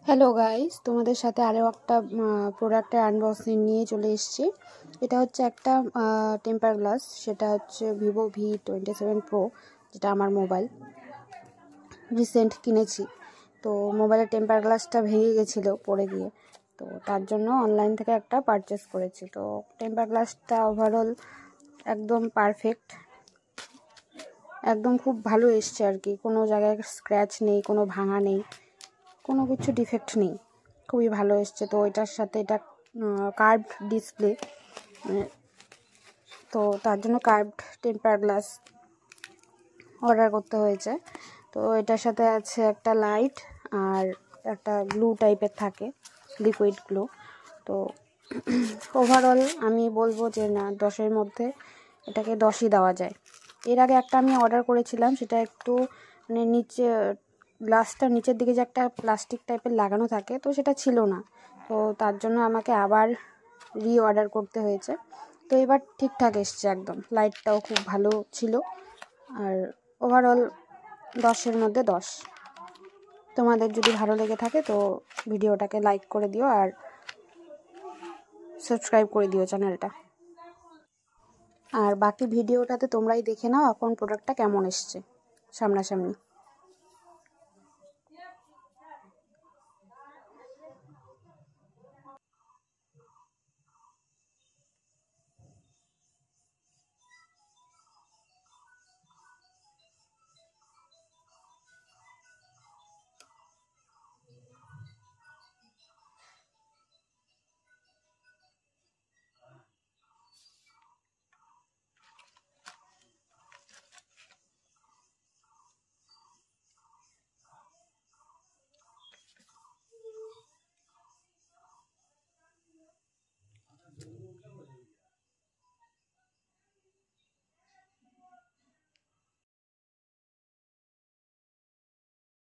Hello guys, তোমাদের সাথে আরও একটা প্রোডাক্টের আনবক্সিং নিয়ে চলে এসেছি। এটা হচ্ছে একটা টেম্পার গ্লাস। সেটা হচ্ছে ভিভো V27 প্রো, যেটা আমার মোবাইল রিসেন্ট কিনেছি। তো মোবাইলের টেম্পার গ্লাসটা ভেঙে গেছিলো পড়ে গিয়ে, তো তার জন্য অনলাইন থেকে একটা পারচেস করেছি। তো টেম্পার গ্লাসটা ওভারঅল একদম পারফেক্ট, একদম খুব ভালো এসছে আর কি। কোনো জায়গায় স্ক্র্যাচ নেই, কোনো ভাঙা নেই, কোনো কিছু ডিফেক্ট নেই, খুবই ভালো এসছে। তো এটার সাথে এটা কার্ভড ডিসপ্লে, তো তার জন্য কার্ভড টেম্পার গ্লাস অর্ডার করতে হয়েছে। তো এটার সাথে আছে একটা লাইট আর একটা গ্লু টাইপের থাকে, লিকুইড গ্লু। তো ওভারঅল আমি বলবো যে না, 10-এর মধ্যে এটাকে 10ই দেওয়া যায়। এর আগে একটা আমি অর্ডার করেছিলাম, সেটা একটু মানে নিচে গ্লাসটার নিচের দিকে যে একটা প্লাস্টিক টাইপের লাগানো থাকে, তো সেটা ছিল না। তো তার জন্য আমাকে আবার অর্ডার করতে হয়েছে। তো এবার ঠিকঠাক এসছে একদম, লাইটটাও খুব ভালো ছিল। আর ওভারঅল 10-এর মধ্যে 10। তোমাদের যদি ভালো লেগে থাকে তো ভিডিওটাকে লাইক করে দিও আর সাবস্ক্রাইব করে দিও চ্যানেলটা। আর বাকি ভিডিওটাতে তোমরাই দেখে নাও এখন প্রোডাক্টটা কেমন এসছে সামনাসামনি।